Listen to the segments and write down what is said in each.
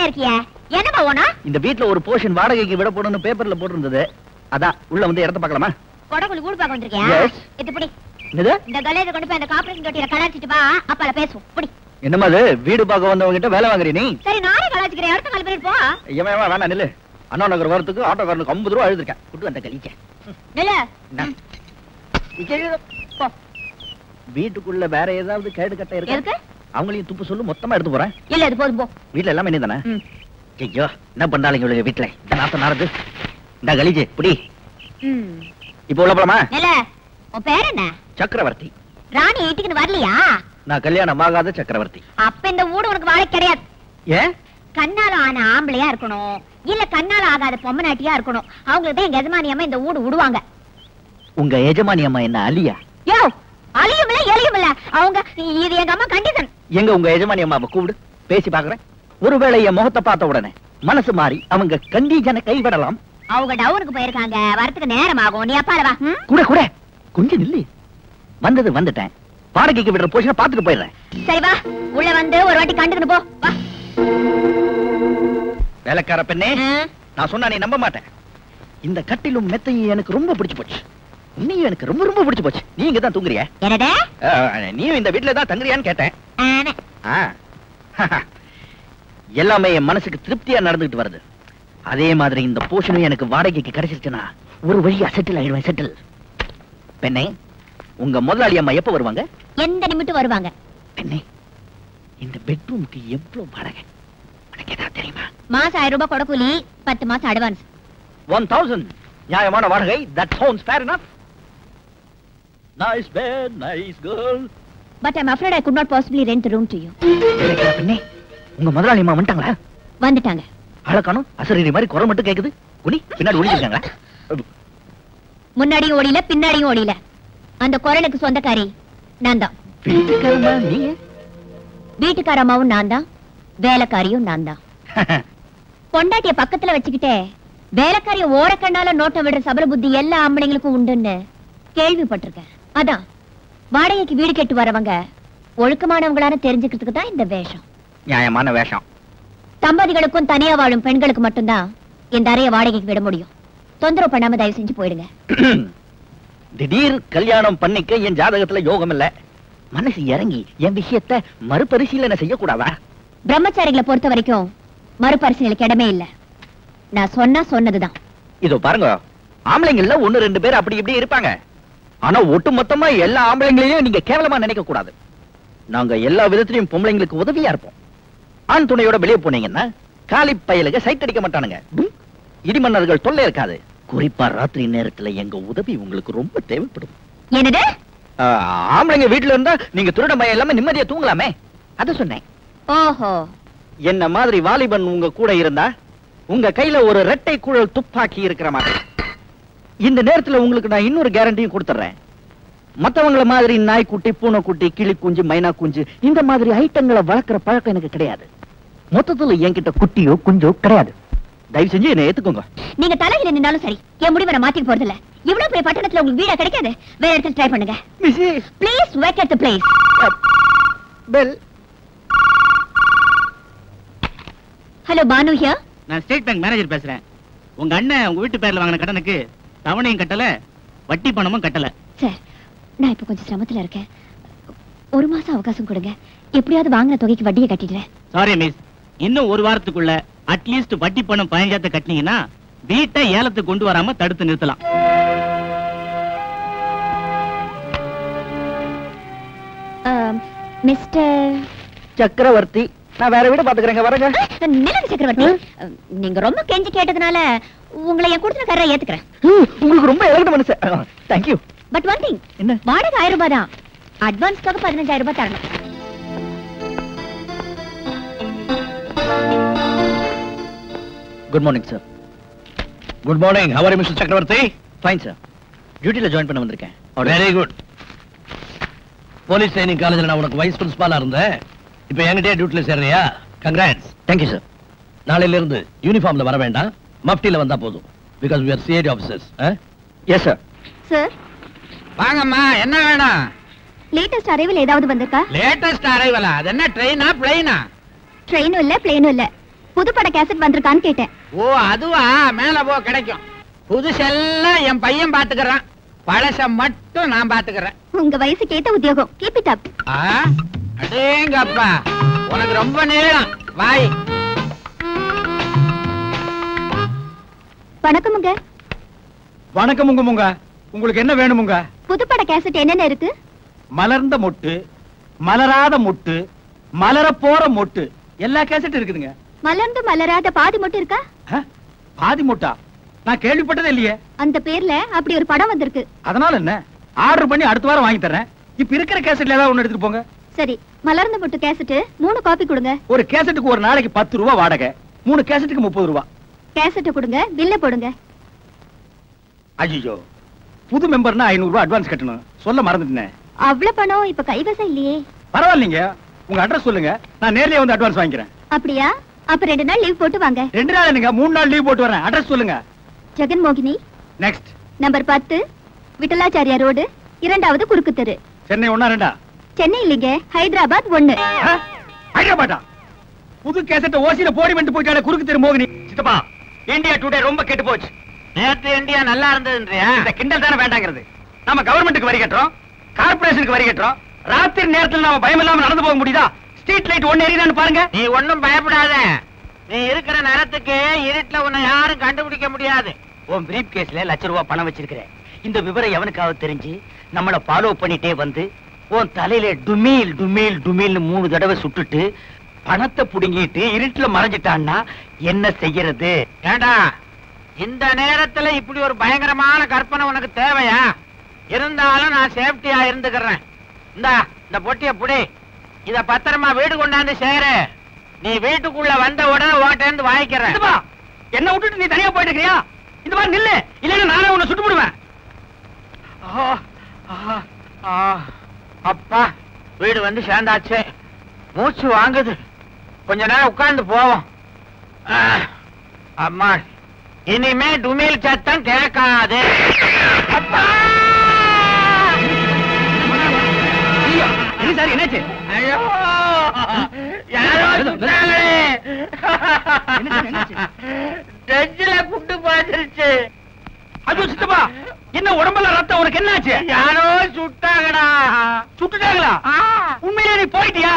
இருக்கியா? என்னமா ஓனா? இந்த வீட்ல ஒரு போர்ஷன் வாடகைக்கு விட போடணும் பேப்பர்ல போட்டிருந்தது. அதான் உள்ள வந்து இடத்த பார்க்கலாமா? கொடகுல கூடு பார்க்க வந்திருக்கியா? இது பிடி. என்னது? இந்த கலையில கொண்டு போய் அந்த கார்ப்பரேஷன் தொட்டியில கலாச்சிட்டு வா, அப்பால பேசுவோம். பிடி. என்னமா அது வீடு பார்க்க வந்தவங்க கிட்ட வேலை வாங்குறீ நீ? சரி நானே கலாச்சிக்கிறேன். அடுத்த கால் பண்ணிட்டு போ. ஏமா வேணாம் நில்லு. அண்ணா நகர் வரதுக்கு ஆட்டோக்காரனுக்கு 50 ரூபா எழுதிருக்கேன். குட்டு அந்த கலிக்க. நில்லு. வீட்டுக்குள்ள வேற ஏதாவது கேடு கட்ட இருக்கு? எதுக்கு? அவங்களையும் துப்பு சொல்லு, மொத்தமா எடுத்து போறேன். இல்ல இது போதும் போ. வீட்ல எல்லாமே நீ தானே? ஐயோ என்ன பண்றாங்க இவளுங்க வீட்ல? இந்த நாத்த நாரது. இந்த கலிஜே புடி. இப்போ உள்ள போலாமா? நில்லு. உன் பேர் என்ன? சக்கரவர்த்தி. ராணி வீட்டுக்கு வரலையா? நான் கல்யாணம் ஆகாத சக்கரவர்த்தி. அப்ப இந்த வீடு உனக்கு வாழை கிடையாது. ஏன்? கண்ணால ஆன ஆம்பளையா இருக்கணும், இல்ல கண்ணால ஆகாத பொம்மநாட்டியா இருக்கணும். அவங்களுக்கு தான் எங்க எஜமானி அம்மா இந்த வீடு விடுவாங்க. உங்க எஜமானி அம்மா என்ன அலியா? யோ அலியும் இல்ல எலியும் இல்ல. அவங்க இது எங்க அம்மா கண்டிஷன். எங்க உங்க எஜமானி அம்மாவை கூப்பிடு, பேசி பாக்குறேன். ஒருவேளை என் முகத்தை பார்த்த உடனே மனசு மாறி அவங்க கண்டிஷனை கைவிடலாம். அவங்க டவுனுக்கு போயிருக்காங்க, வரத்துக்கு நேரம் ஆகும். நீ அப்பால வா. கூட கூட கொஞ்சம் நில்லு. வந்தது வந்துட்டேன். வாடகைக்கு விடுற போஷனை பார்த்துட்டு போயிடுறேன். சரி வா, உள்ள வந்து ஒரு வாட்டி கண்டுக்கணும் போ. வா. வேலைக்கார பெண்ணே, நான் சொன்னா நீ நம்ப மாட்டேன். இந்த கட்டிலும் மெத்தையும் எனக்கு ரொம்ப பிடிச்சு போச்சு. நீயும் எனக்கு ரொம்ப ரொம்ப பிடிச்சு போச்சு. நீ இங்க தான் தூங்குறியா? என்னடா? நீயும் இந்த வீட்டுல தான் தங்குறியான்னு கேட்டேன். எல்லாமே என் மனசுக்கு திருப்தியா நடந்துட்டு வருது. அதே மாதிரி இந்த போஷனும் எனக்கு வாடகைக்கு கிடைச்சிருச்சுன்னா ஒரு வழியா செட்டில் ஆயிடுவேன். செட்டில். பெண்ணே, உங்க முதலாளி அம்மா எப்ப வருவாங்க? எந்த நிமிஷம் வருவாங்க. பெண்ணே, இந்த பெட்ரூமுக்கு எவ்வளவு வாடகை உனக்கு ஏதாவது தெரியுமா? மாசம் 1000 ரூபாய் கொடக்கூலி, 10 மாசம் அட்வான்ஸ். 1000 நியாயமான வாடகை. That sounds fair enough. Nice bed, nice girl. But I'm afraid I could not possibly rent the room to you. பெண்ணே, உங்க முதலாளி அம்மா வந்துட்டாங்களா? வந்துட்டாங்க. அழகானும் அசரீரி மாதிரி குரல் மட்டும் கேக்குது. குனி பின்னாடி ஒளிஞ்சிருக்காங்களா? முன்னாடியும் ஓடில பின்னாடியும் ஓடில. அந்த குரலுக்கு சொந்தக்காரி நான் தான். வீட்டுக்காரமா நீங்க? வீட்டுக்கார அம்மாவும் நான் தான், வேலைக்காரியும் நான் தான். பொண்டாட்டிய பக்கத்துல வச்சுக்கிட்டே வேலைக்காரிய ஓரக்கண்ணால நோட்டம் விடுற சபல புத்தி எல்லா ஆம்பளைங்களுக்கும் உண்டுன்னு கேள்விப்பட்டிருக்கேன். அதான் வாடகைக்கு வீடு கேட்டு வரவங்க ஒழுக்கமானவங்களான தெரிஞ்சுக்கிறதுக்கு தான் இந்த வேஷம். நியாயமான வேஷம். தம்பதிகளுக்கும் தனியா வாழும் பெண்களுக்கு மட்டும்தான் இந்த அறைய வாடகைக்கு விட முடியும். தொந்தரவு பண்ணாம தயவு செஞ்சு போயிடுங்க. திடீர் கல்யாணம் பண்ணிக்க என் ஜாதகத்துல யோகம் இல்ல. மனசு இறங்கி என் விஷயத்தை மறுபரிசீலனை செய்யக்கூடாதா? பிரம்மச்சாரிகளை பொறுத்த வரைக்கும் மறுபரிசீலனைக்கு இடமே இல்ல. நான் சொன்னா சொன்னதுதான். இதோ பாருங்க, ஆம்பளைங்கள்ல 1-2 பேர் அப்படி இப்படி இருப்பாங்க. ஆனா ஒட்டு மொத்தமா எல்லா ஆம்பளைங்களையும் நீங்க கேவலமா நினைக்க கூடாது. நாங்க எல்லா விதத்திலையும் பொம்பளைங்களுக்கு உதவியா இருப்போம். ஆண் துணையோட வெளியே போனீங்கன்னா காலி பயலுக சைட் அடிக்க மாட்டானுங்க. இடிமன்னர்கள் தொல்லை இருக்காது. குறிப்பா ராத்திரி நேரத்துல எங்க உதவி உங்களுக்கு ரொம்ப தேவைப்படும். என்னது? ஆம்பளைங்க வீட்டுல இருந்தா நீங்க திருட பயம் இல்லாம நிம்மதியா தூங்கலாமே, அத சொன்னேன். ஓஹோ. என்ன மாதிரி வாலிபன் உங்க கூட இருந்தா உங்க கையில ஒரு இரட்டை குழல் துப்பாக்கி இருக்கிற மாதிரி. இந்த நேரத்துல உங்களுக்கு நான் இன்னொரு கேரண்டியும் கொடுத்துறேன். மத்தவங்கள மாதிரி நாய்க்குட்டி, பூனைக்குட்டி, கிளி குஞ்சு, மைனா குஞ்சு இந்த மாதிரி ஐட்டங்களை வளர்க்கிற பழக்கம் எனக்கு கிடையாது. மொத்தத்துல என்கிட்ட குட்டியோ குஞ்சோ கிடையாது. தயவு செஞ்சு என்ன ஏத்துக்கோங்க. நீங்க தலையில நின்னாலும் சரி, என் முடிவை நான் மாத்திக்க போறதில்ல. இவ்வளவு பெரிய பட்டணத்துல உங்களுக்கு வீடா கிடைக்காது. வேற இடத்துல ட்ரை பண்ணுங்க. Please wake at the place. Bell. Hello, Bhanu here. நான் ஸ்டேட் பேங்க் மேனேஜர் பேசுறேன். உங்க அண்ணன் உங்க வீட்டு பேர்ல வாங்கின கடனுக்கு தவணையும் கட்டல, வட்டி பணமும் கட்டல. சார், நான் இப்ப கொஞ்சம் சிரமத்துல இருக்கேன். 1 மாசம் அவகாசம் கொடுங்க. எப்படியாவது வாங்கின தொகைக்கு வட்டியை கட்டிடுறேன். சாரி மிஸ், இன்னும் 1 வாரத்துக்குள்ள அட்லீஸ்ட் வட்டி பணம் 15,000 கட்டினீங்கன்னா வீட்டை ஏலத்துக்கு கொண்டு வராம தடுத்து நிறுத்தலாம். மிஸ்டர் சக்கரவர்த்தி, நான் வேற வீடு பாத்துக்கிறேங்க. வரங்க. நிலங்க சக்கரவர்த்தி, நீங்க ரொம்ப கெஞ்சி கேட்டதுனால உங்களை என் கொடுத்தனக்காரரை ஏத்துக்கிறேன். உங்களுக்கு ரொம்ப இறங்கிட்ட மனசு. தேங்க்யூ. பட் ஒன் திங், என்ன? வாடகை 1000 ரூபாய் தான். அட்வான்ஸ்க்காக 15,000 ரூபாய் தரணும். Good morning sir. Good morning. How are you mister Chakravarthy? Fine sir. டியூட்டில ஜாயின் பண்ண வந்திருக்கேன். Very good. போலீஸ் ட்ரைனிங் காலேஜ்ல நான் உனக்கு வைஸ் பிரின்சிபாலா இருந்தேன். இப்போ என்கிட்டயே டியூட்டில சேர்றியா? கங்க்ராட்ஸ். Thank you sir. நாளையில இருந்து யூனிஃபார்ம்ல வர வேண்டாம், மஃப்டில வந்தா போதும். Because we are CID officers. Yes sir. Sir, வாங்கம்மா, என்ன வேணும்? லேட்டஸ்ட் அரைவல் ஏதாவது வந்திருக்கா? லேட்டஸ்ட் அரைவலா? அது என்ன ட்ரெயினா பிளைனா? ட்ரெயினும் இல்ல, பிளேனும் இல்ல. புதுப்பட கேசட் வந்திருக்கான்னு கேட்டேன். ஓ அதுவா, மேல போ கிடைக்கும். புதுசெல்லாம் என் பையன் பாத்துக்கறான், பழச மட்டும் நான் பாத்துக்கறேன். உங்க வயசுக்கு ஏத்த உத்தியோகம். Keep it up. அடேங்கப்பா, உனக்கு ரொம்ப நேரம் வாய். வணக்கமுங்க. வணக்கமுங்க. உங்களுக்கு என்ன வேணுமுங்க? புதுப்பட கேசட் என்னென்ன இருக்கு? மலர்ந்த மொட்டு, மலராத மொட்டு, மலர போற மொட்டு, எல்லா கேசட் இருக்குதுங்க. மலர்ந்து மலராத பாதி மட்டும் இருக்கா? பாதி மொட்டா? நான் கேள்விப்பட்டதே இல்லையே. அந்த பேர்ல அப்படி ஒரு படம் வந்திருக்கு. அதனால என்ன, ஆர்டர் பண்ணி அடுத்த வாரம் வாங்கி தரேன். இப்ப இருக்கிற கேசட்ல ஏதாவது ஒண்ணு எடுத்துட்டு போங்க. சரி, மலர்ந்த மொட்டு கேசட் 3 காப்பி கொடுங்க. ஒரு கேசட்டுக்கு ஒரு நாளைக்கு 10 ரூபாய் வாடகை, 3 கேசட்டுக்கு 30 ரூபாய். கேசட் கொடுங்க, பில்ல போடுங்க. ஐயோ, புது மெம்பர்னா 500 ரூபாய் அட்வான்ஸ் கட்டணும், சொல்ல மறந்துட்டேன். அவ்வளவு பணம் இப்ப கைவசம் இல்லையே. பரவாயில்லைங்க, உங்க அட்ரஸ் சொல்லுங்க, நான் நேர்லயே வந்து அட்வான்ஸ் வாங்கிக்கிறேன். அப்படியா? அப்ப 2 நாள் லீவ் போட்டு வாங்க. 2 நாள் என்னங்க, 3 நாள் லீவ் போட்டு வரேன். அட்ரஸ் சொல்லுங்க. ஜெகன் மோகினி, நெக்ஸ்ட் நம்பர் 10, விட்டலாச்சாரியா ரோடு, 2வது குறுக்கு தெரு. சென்னை 1 2? சென்னை இல்லைங்க, ஹைதராபாத் 1. ஹைதராபாத்தா? புது கேசட் ஓசில போடி வந்து போயிட்டாலே குறுக்கு தெரு மோகினி. சித்தப்பா, இந்தியா டுடே ரொம்ப கெட்டு போச்சு. நேத்து இந்தியா நல்லா இருந்ததுன்றியா? இந்த கிண்டல் தானே வேண்டாங்கிறது. நம்ம கவர்மெண்ட்டுக்கு வரி கட்டுறோம், கார்பரேஷனுக்கு வரி கட்டுறோம். ராத்திரி நேரத்துல நாம பயம் இல்லாம நடந்து போக முடியுதா? ஸ்ட்ரீட் லைட் ஒண்ணு எரியுதான்னு பாருங்க. நீ ஒண்ணும் பயப்படாத, நீ இருக்கிற நேரத்துக்கு இருட்டுல உன்னை யாரும் கண்டுபிடிக்க முடியாது. உன் பிரீப் கேஸ்ல லட்ச ரூபாய் பணம் வச்சிருக்கிறேன். இந்த விவரம் எவனுக்காவது தெரிஞ்சு நம்மள ஃபாலோ பண்ணிட்டே வந்து உன் தலையில டுமீல் டுமீல் டுமீல்னு 3 தடவை சுட்டுட்டு பணத்தை புடுங்கிட்டு இருட்டுல மறைஞ்சிட்டான்னா என்ன செய்யறது? ஏண்டா, இந்த நேரத்துல இப்படி ஒரு பயங்கரமான கற்பனை உனக்கு தேவையா? இருந்தாலும் நான் சேஃப்டியா இருந்துக்கிறேன். இந்த பொட்டிய புடி, இத பத்திரமா வீடு கொண்டாந்து சேரு. நீ வீட்டுக்குள்ள வந்த உடனே ஓட்டேந்து வாங்கிக்கிறேன். என்ன விட்டுட்டு நீ தனியா போயிட்டு இருக்கியா? இந்த மாதிரி நில்லு, இல்லன்னா நானே உன்னை சுட்டு போடுவேன். அப்பா, வீடு வந்து சேர்ந்தாச்சு. மூச்சு வாங்குது, கொஞ்ச நேரம் உட்கார்ந்து போவோம். அம்மா, இனிமே டுமேல் சத்தம் கேட்காது. அப்பா, சார் என்னாச்சு? ஐயோ, யாரோ சுட்டாங்களே. டெஞ்சில குண்டு பாத்துருச்சு. அது சித்தப்பா, என்ன உடம்புல ரத்தம், உனக்கு என்னாச்சு? யாரோ சுட்டாங்கடா. சுட்டுட்டாங்களா? உண்மையிலே நீ போயிட்டியா?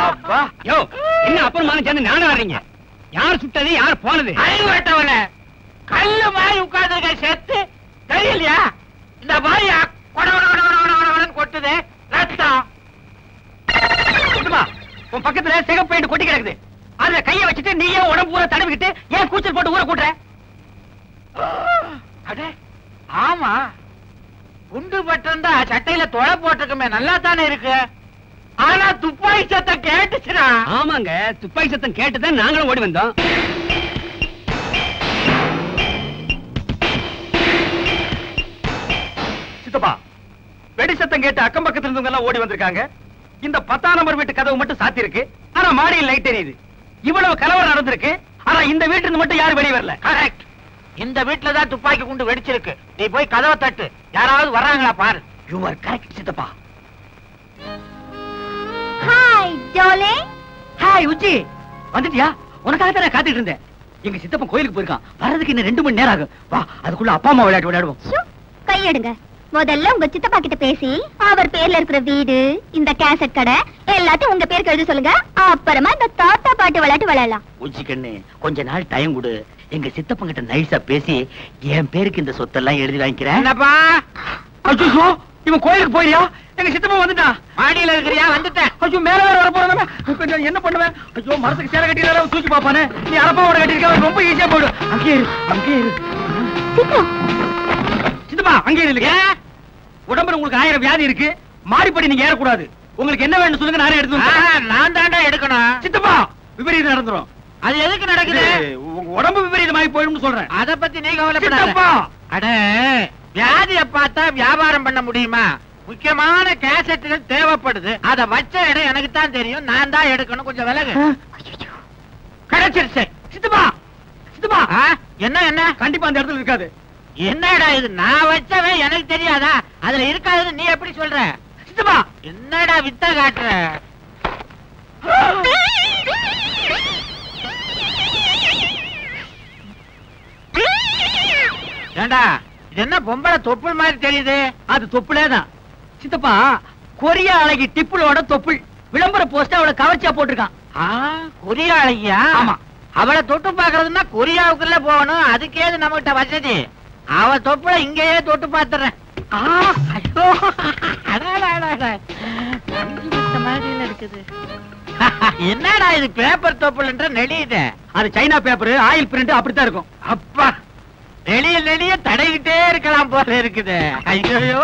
அப்பா, யோ, என்ன அப்புறமா சேர்ந்து நானும் வர்றீங்க? யார் சுட்டது, யார் போனது? அறிவு வெட்டவன கல்லு மாதிரி உட்கார்ந்து செத்து தெரியலையா? இந்த மாதிரி கொட்டுது ரத்தம். உன் பக்கத்துல சிகப்பு பெயிண்ட் கொட்டி கிடக்குது. அதுல கைய வச்சுட்டு நீயே உடம்பு பூரா தடவிக்கிட்டு ஏன் கூச்சல் போட்டு ஊற கூட்டுற? அடே, ஆமா, குண்டு பட்டிருந்தா சட்டையில தொலை போட்டிருக்குமே, நல்லா தானே இருக்கு. ஆனா துப்பாக்கி சத்தம் கேட்டுச்சுடா. ஆமாங்க, துப்பாக்கி சத்தம் கேட்டுதான் நாங்களும் ஓடி வந்தோம். சித்தப்பா, வெடி சத்தம் கேட்டு அக்கம் பக்கத்துல இருந்தவங்க எல்லாம் ஓடி வந்திருக்காங்க. இந்த 10ஆம் நம்பர் வீட்டு கதவு மட்டும் சாத்தி இருக்கு, ஆனா மாடியில் லைட் எரியுது. இவ்வளவு கலவரம் நடந்திருக்கு, ஆனா இந்த வீட்டுல இருந்து மட்டும் யாரும் வெளியே வரல. கரெக்ட், இந்த வீட்டுல தான் துப்பாக்கி குண்டு வெடிச்சிருக்கு. நீ போய் கதவை தட்டு, யாராவது வர்றாங்களா பாரு. யூ ஆர் கரெக்ட் சித்தப்பா. ஹாய் ஜோலே. ஹாய் உச்சி, வந்துட்டியா? உனக்காக தான் காத்துட்டு இருந்தேன். எங்க சித்தப்பன் கோயிலுக்கு போயிருக்கான், வர்றதுக்கு இன்னும் 2 மணி நேரம் ஆகும். வா, அதுக்குள்ள அப்பா அம்மா விளையாட்டு விளையாடுவோம். கையெடுங்க. முதல்ல உங்க சித்தப்பா கிட்ட பேசி அவர் பேர்ல இருக்கிற வீடு, இந்த கேசட் கடை எல்லாத்தையும் உங்க பேருக்கு எழுத சொல்லுங்க. அப்புறமா இந்த தாத்தா பாட்டு விளையாட்டு விளையாடலாம். உச்சி கண்ணு, கொஞ்ச நாள் டைம் கொடு. எங்க சித்தப்பன் கிட்ட நைஸா பேசி என் பேருக்கு இந்த சொத்தெல்லாம் எழுதி வாங்கிக்கிறேன். என்னப்பா? ஐயோ, இவன் கோயிலுக்கு போயியா? எங்க சித்தப்பா வந்துட்டான். மாடியில இருக்கிறியா? வந்துட்டேன். ஐயோ, மேல வேற வர போறானே, என்ன பண்ணுவேன்? ஐயோ, மரத்துக்கு சேலை கட்டிடுறாரு, தூக்கி பாப்பானே. நீ அரப்பாவோட கட்டிருக்க, ரொம்ப ஈஸியா போயிடு. அங்கே இரு, அங்கே இரு. சித்தப்பா, அங்கே இல்லைங்க. உடம்புல உங்களுக்கு 1000 வியாதி இருக்கு, மாடிப்படி நீங்க ஏறக்கூடாது. உங்களுக்கு என்ன வேணும் சொல்லுங்க, நானே எடுத்து நான் தாண்டா எடுக்கணும். சித்தப்பா, விபரீதம் நடந்துரும். அது எதுக்கு நடக்குது? உங்க உடம்பு விபரீதமாயி போயிடும் சொல்றேன். அத பத்தி நீ கவலைப்படாத. சித்தப்பா, அட, வியாதிய பார்த்தா வியாபாரம் பண்ண முடியுமா? முக்கியமான கேசட்டுகள் தேவைப்படுது. அத வச்ச இடம் எனக்கு தான் தெரியும், நான் தான் எடுக்கணும். கொஞ்சம் விலகு. கிடைச்சிருச்சு. சித்தப்பா, சித்தப்பா, என்ன என்ன? கண்டிப்பா அந்த இடத்துல இருக்காது. என்னடா இது, நான் வச்சவன் எனக்கு தெரியாதா? அதுல இருக்காதுன்னு நீ எப்படி சொல்ற? சித்தப்பா, என்னடா வித்த காட்டுற? ஏண்டா இது என்ன பொம்பளை தொப்புள் மாதிரி தெரியுது? அது தொப்புளேதான் சித்தப்பா. கொரியா அழகி டிப்புளோட தொப்புள் விளம்பர போஸ்ட் அவளை கவர்ச்சியா போட்டிருக்கான். கொரியா அழகியா? ஆமா. அவளை தொட்டு பாக்குறதுன்னா கொரியாவுக்குள்ள போகணும். அதுக்கேது நம்மகிட்ட வசதி. அவ தொப்புல இங்கேயே தொட்டு பாத்துறேன். இருக்குது. என்னடா இது பேப்பர் தொப்புல்ன்ற நெளியுது? அது சைனா பேப்பர் ஆயில் பிரிண்ட் அப்படித்தான் இருக்கும். அப்பா நெளிய நெளிய தடைகிட்டே இருக்கலாம் போல இருக்குது. ஐயோ